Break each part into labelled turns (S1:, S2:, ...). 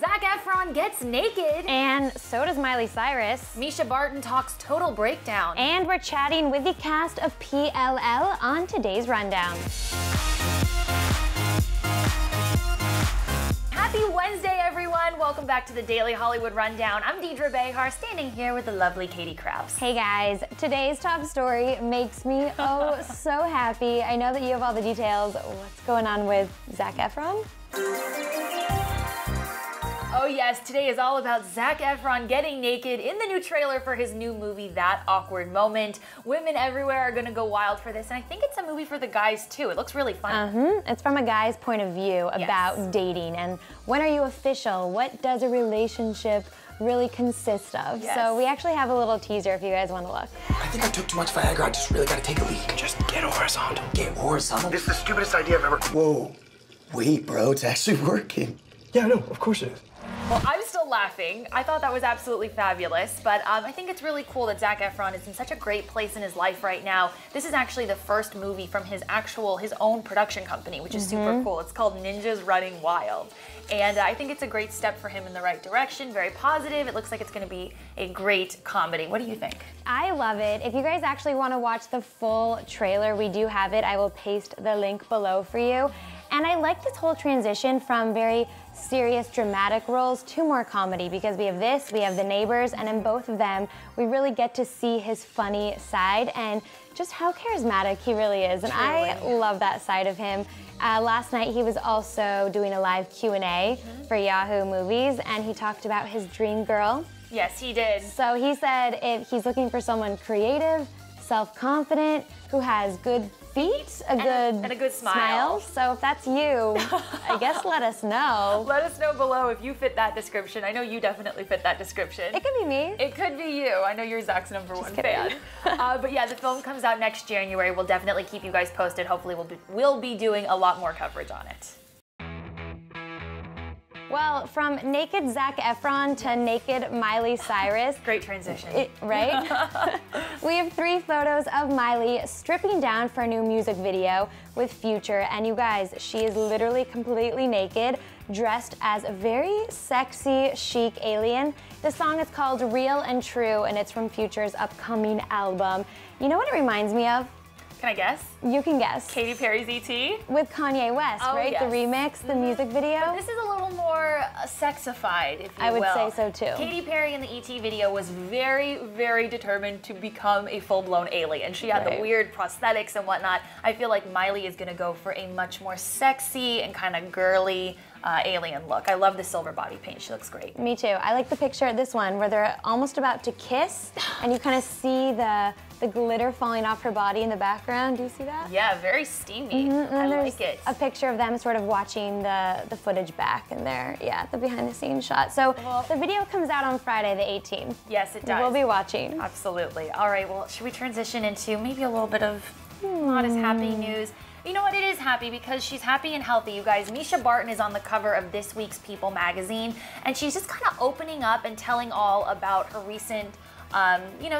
S1: Zac Efron gets naked.
S2: And so does Miley Cyrus.
S1: Mischa Barton talks total breakdown.
S2: And we're chatting with the cast of PLL on today's Rundown.
S1: Happy Wednesday, everyone. Welcome back to the Daily Hollywood Rundown. I'm Deidre Behar, standing here with the lovely Katie Krause.
S2: Hey guys, today's top story makes me so happy. I know that you have all the details. What's going on with Zac Efron?
S1: Oh yes, today is all about Zac Efron getting naked in the new trailer for his new movie, That Awkward Moment. Women everywhere are gonna go wild for this, and I think it's a movie for the guys too. It looks really fun.
S2: It's from a guy's point of view about dating and when are you official? What does a relationship really consist of?
S1: Yes.
S2: So we actually have a little teaser if you guys want to look.
S3: I think I took too much Viagra. I just really gotta take a leak. Just get horizontal. Get horizontal? This is the stupidest idea I've ever... Whoa. Wait, bro, it's actually working. Yeah, I know, of course it is.
S1: Well, I'm still laughing. I thought that was absolutely fabulous, but I think it's really cool that Zac Efron is in such a great place in his life right now. This is actually the first movie from his own production company, which is super cool. It's called Ninjas Running Wild. And I think it's a great step for him in the right direction, very positive. It looks like it's gonna be a great comedy. What do you think?
S2: I love it. If you guys actually want to watch the full trailer, we do have it. I will paste the link below for you. And I like this whole transition from very serious, dramatic roles to more comedy because we have this, we have The Neighbors, and in both of them, we really get to see his funny side and just how charismatic he really is. And I love that side of him. Last night, he was also doing a live Q&A for Yahoo Movies, and he talked about his dream girl.
S1: Yes, he did.
S2: So he said if he's looking for someone creative, self-confident, who has good feet, and a good smile. So if that's you, I guess let us know.
S1: Let us know below if you fit that description. I know you definitely fit that description.
S2: It could be me.
S1: It could be you. I know you're Zac's #1 fan. But yeah, the film comes out next January. We'll definitely keep you guys posted. Hopefully we'll be doing a lot more coverage on it.
S2: Well, from naked Zac Efron to naked Miley Cyrus.
S1: Great transition.
S2: Right? We have 3 photos of Miley stripping down for a new music video with Future. And you guys, she is literally completely naked, dressed as a very sexy, chic alien. The song is called Real and True, and it's from Future's upcoming album. You know what it reminds me of?
S1: Can I guess?
S2: You can guess.
S1: Katy Perry's E.T.?
S2: With Kanye West, right?
S1: Yes.
S2: The remix, the music video.
S1: But this is a little more sexified, if you will.
S2: I would say so too.
S1: Katy Perry in the E.T. video was very, very determined to become a full-blown alien. She had the weird prosthetics and whatnot. I feel like Miley is gonna go for a much more sexy and kind of girly alien look. I love the silver body paint. She looks great.
S2: Me too. I like the picture, this one, where they're almost about to kiss, and you kind of see the glitter falling off her body in the background. Do you see that?
S1: Yeah, very steamy. I like it.
S2: A picture of them sort of watching the footage back in there. Yeah, the behind the scenes shot. So the video comes out on Friday the 18th.
S1: Yes, it does.
S2: We'll be watching.
S1: Absolutely. All right, well, should we transition into maybe a little bit of not as happy news? You know what, it is happy because she's happy and healthy, you guys. Mischa Barton is on the cover of this week's People magazine, and she's just kind of opening up and telling all about her recent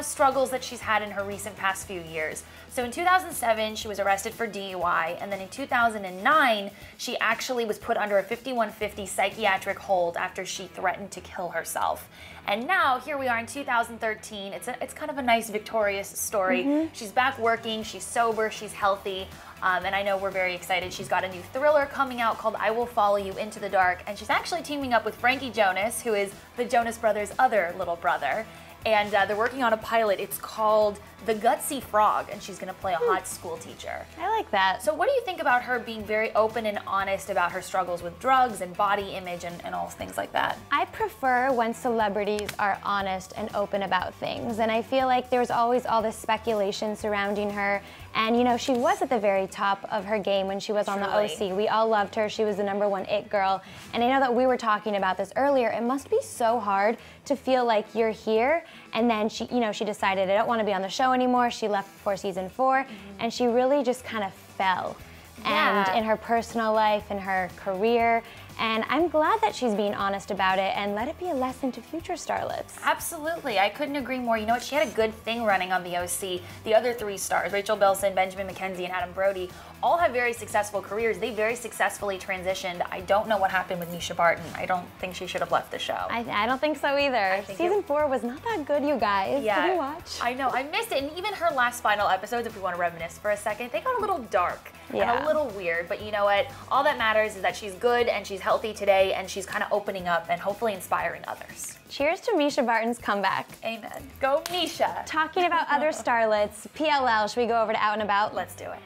S1: struggles that she's had in her recent past few years. So in 2007, she was arrested for DUI, and then in 2009, she actually was put under a 5150 psychiatric hold after she threatened to kill herself. And now, here we are in 2013. It's kind of a nice, victorious story. She's back working, she's sober, she's healthy, and I know we're very excited. She's got a new thriller coming out called I Will Follow You Into the Dark, and she's actually teaming up with Frankie Jonas, who is the Jonas Brothers' other little brother. And they're working on a pilot. It's called The Gutsy Frog, and she's gonna play a hot school teacher.
S2: I like that.
S1: So what do you think about her being very open and honest about her struggles with drugs and body image and all things like that?
S2: I prefer when celebrities are honest and open about things, and I feel like there's always all this speculation surrounding her. And you know, she was at the very top of her game when she was on the OC. We all loved her. She was the #1 it girl. And I know that we were talking about this earlier. It must be so hard to feel like you're here, and then she decided I don't want to be on the show anymore. She left before season 4, and she really just kind of fell. And in her personal life, in her career, And I'm glad that she's being honest about it and let it be a lesson to future starlets.
S1: Absolutely, I couldn't agree more. You know what, she had a good thing running on the OC. The other 3 stars, Rachel Bilson, Benjamin McKenzie, and Adam Brody, all have very successful careers. They very successfully transitioned. I don't know what happened with Mischa Barton. I don't think she should have left the show.
S2: I don't think so either. Season 4 was not that good, you guys.
S1: Yeah,
S2: Did you watch?
S1: I know, I missed it. And even her last final episodes, if we want to reminisce for a second, they got a little dark and a little weird. But you know what? All that matters is that she's good and she's healthy today and she's kind of opening up and hopefully inspiring others.
S2: Cheers to Mischa Barton's comeback.
S1: Amen. Go Misha.
S2: Talking about other starlets, PLL, should we go over to Out and About?
S1: Let's do it.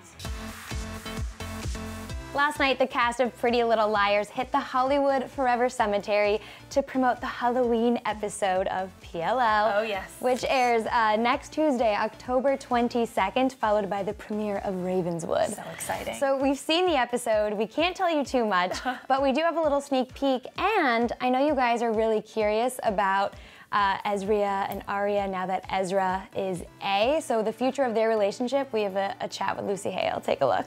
S2: Last night, the cast of Pretty Little Liars hit the Hollywood Forever Cemetery to promote the Halloween episode of PLL.
S1: Oh, yes.
S2: Which airs next Tuesday, October 22nd, followed by the premiere of Ravenswood.
S1: So exciting.
S2: So we've seen the episode. We can't tell you too much, but we do have a little sneak peek. And I know you guys are really curious about Ezria and Aria now that Ezra is A. So the future of their relationship, we have a chat with Lucy Hale. Take a look.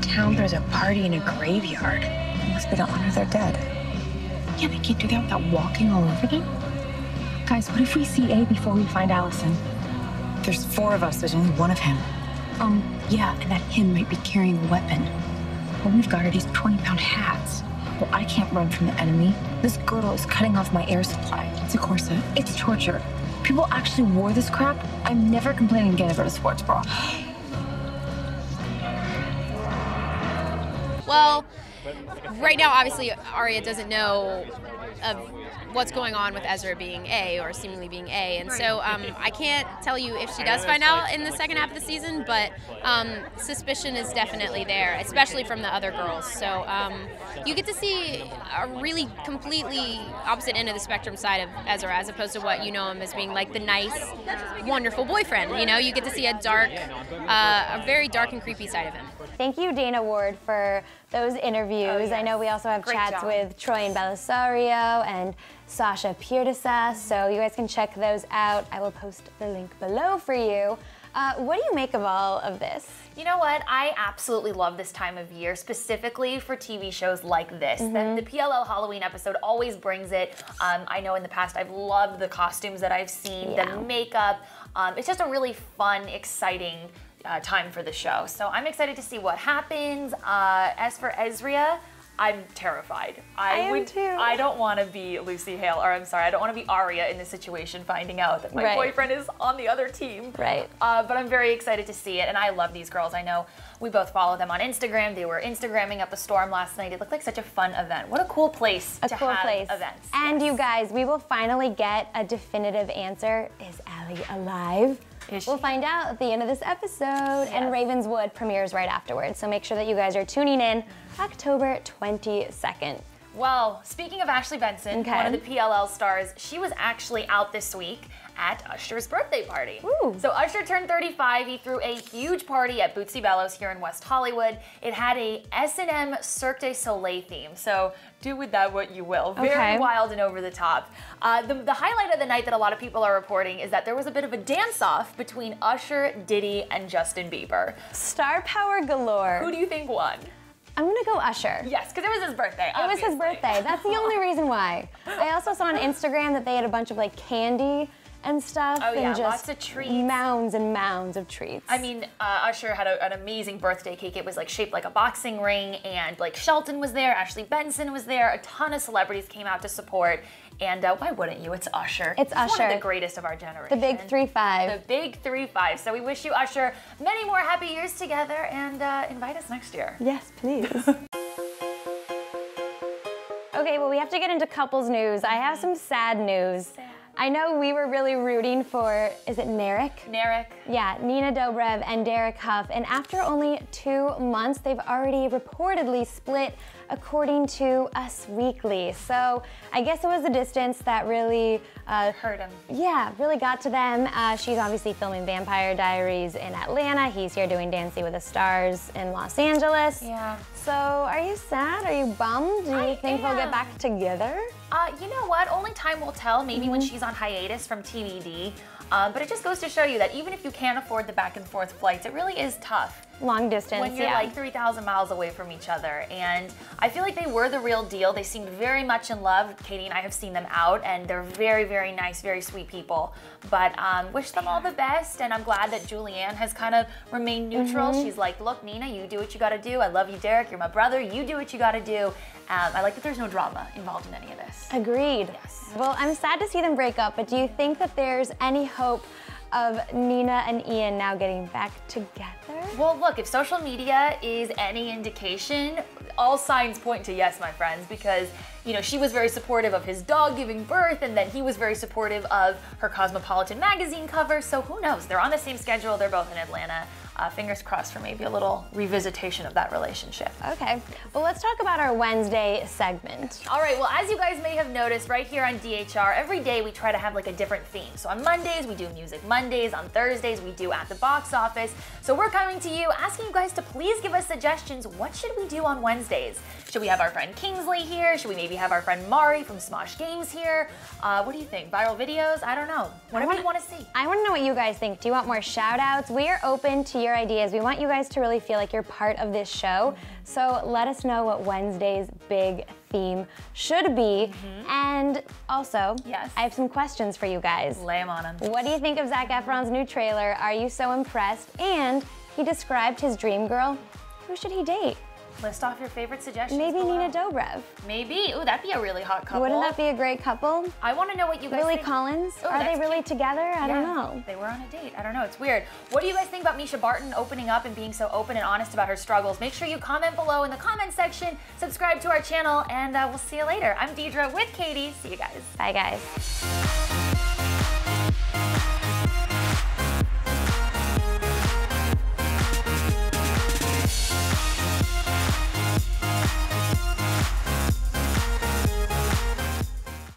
S4: Town throws a party in a graveyard. It must be to honor their dead. Yeah, they can't do that without walking all over them. Guys, what if we see A before we find Allison? There's 4 of us, there's only 1 of him. Yeah, and that him might be carrying a weapon. All we've got are these 20-pound hats. Well, I can't run from the enemy. This girdle is cutting off my air supply. It's a corset. It's torture. People actually wore this crap. I'm never complaining again about a sports bra.
S5: Well, right now, obviously, Aria doesn't know of what's going on with Ezra being A, or seemingly being A, and so I can't tell you if she does find out in the second half of the season, but suspicion is definitely there, especially from the other girls. So you get to see a really completely opposite end of the spectrum side of Ezra, as opposed to what you know him as being like the nice, wonderful boyfriend. You know, you get to see a very dark and creepy side of him.
S2: Thank you, Dana Ward, for those interviews.
S1: Oh, yes.
S2: I know we also have chats with Troy and Belisario and Sasha Pierdesa, so you guys can check those out. I will post the link below for you. What do you make of all of this?
S1: You know what? I absolutely love this time of year, specifically for TV shows like this. The PLL Halloween episode always brings it. I know in the past I've loved the costumes that I've seen, the makeup. It's just a really fun, exciting time for the show. So I'm excited to see what happens. As for Ezria, I'm terrified. I am too. I don't want to be Lucy Hale, or I'm sorry, I don't want to be Aria in this situation, finding out that my boyfriend is on the other team. Right. But I'm very excited to see it, and I love these girls. I know we both follow them on Instagram. They were Instagramming up a storm last night. It looked like such a fun event. What a cool place to have events.
S2: And you guys, we will finally get a definitive answer. Is Allie alive? We'll find out at the end of this episode, and Ravenswood premieres right afterwards. So make sure that you guys are tuning in October 22nd.
S1: Well, speaking of Ashley Benson, one of the PLL stars, she was actually out this week at Usher's birthday party. Ooh. So Usher turned 35. He threw a huge party at Bootsy Bellows here in West Hollywood. It had a S&M Cirque du Soleil theme, so do with that what you will. Very wild and over the top. The highlight of the night that a lot of people are reporting is that there was a bit of a dance-off between Usher, Diddy, and Justin Bieber.
S2: Star power galore.
S1: Who do you think won?
S2: I'm gonna go Usher.
S1: Yes, because it was his birthday,
S2: obviously. It was his birthday. That's the only reason why. I also saw on Instagram that they had a bunch of like candy and stuff.
S1: Oh yeah,
S2: and just
S1: lots of treats.
S2: Mounds and mounds of treats.
S1: I mean, Usher had an amazing birthday cake. It was like shaped like a boxing ring, and like Shelton was there, Ashley Benson was there, a ton of celebrities came out to support. And why wouldn't you? It's Usher.
S2: It's Usher.
S1: One of the greatest of our generation.
S2: The big 3-5.
S1: The big 3-5. So we wish you, Usher, many more happy years together, and invite us next year.
S2: Yes, please. Okay, well, we have to get into couples news. I have some sad news. Sad. I know we were really rooting for, is it Narek?
S1: Narek.
S2: Yeah, Nina Dobrev and Derek Hough. And after only 2 months, they've already reportedly split according to Us Weekly. So I guess it was the distance that really
S1: hurt him.
S2: Yeah, really got to them. She's obviously filming Vampire Diaries in Atlanta. He's here doing Dancing with the Stars in Los Angeles.
S1: Yeah.
S2: So are you sad? Are you bummed? Do you think they'll get back together?
S1: You know what? Only time will tell. Maybe when she's on hiatus from TBD. But it just goes to show you that even if you can't afford the back and forth flights, it really is tough.
S2: Long distance,
S1: when you're like 3,000 miles away from each other. And I feel like they were the real deal. They seemed very much in love. Katie and I have seen them out, and they're very, very nice, very sweet people. But wish them all the best, and I'm glad that Julianne has kind of remained neutral. She's like, look, Nina, you do what you gotta do. I love you, Derek. You're my brother. You do what you gotta do. I like that there's no drama involved in any of this.
S2: Agreed.
S1: Yes.
S2: Well, I'm sad to see them break up, but do you think that there's any hope of Nina and Ian now getting back together?
S1: Well, look, if social media is any indication, all signs point to yes, my friends, because, you know, she was very supportive of his dog giving birth, and then he was very supportive of her Cosmopolitan magazine cover, so who knows? They're on the same schedule, they're both in Atlanta. Fingers crossed for maybe a little revisitation of that relationship.
S2: Okay, well, let's talk about our Wednesday segment.
S1: All right, well, as you guys may have noticed, right here on DHR, every day we try to have like a different theme. So on Mondays, we do Music Mondays. On Thursdays, we do At the Box Office. So we're coming to you, asking you guys to please give us suggestions. What should we do on Wednesdays? Should we have our friend Kingsley here? Should we maybe have our friend Mari from Smosh Games here? What do you think? Viral videos? I don't know. Whatever you want to see.
S2: I want to know what you guys think. Do you want more shout outs? We are open to your ideas. We want you guys to really feel like you're part of this show. So let us know what Wednesday's big theme should be. And also,
S1: yes,
S2: I have some questions for you guys.
S1: Lay them on them.
S2: What do you think of Zac Efron's new trailer? Are you so impressed? And he described his dream girl. Who should he date?
S1: List off your favorite suggestions.
S2: Maybe
S1: below.
S2: Nina Dobrev.
S1: Maybe. Ooh, that'd be a really hot couple.
S2: Wouldn't that be a great couple?
S1: I want to know what you guys
S2: Lily
S1: think.
S2: Collins?
S1: Ooh,
S2: are they really together? I don't know.
S1: They were on a date. I don't know. It's weird. What do you guys think about Mischa Barton opening up and being so open and honest about her struggles? Make sure you comment below in the comment section, subscribe to our channel, and we'll see you later. I'm Deidre with Katie. See you guys.
S2: Bye, guys.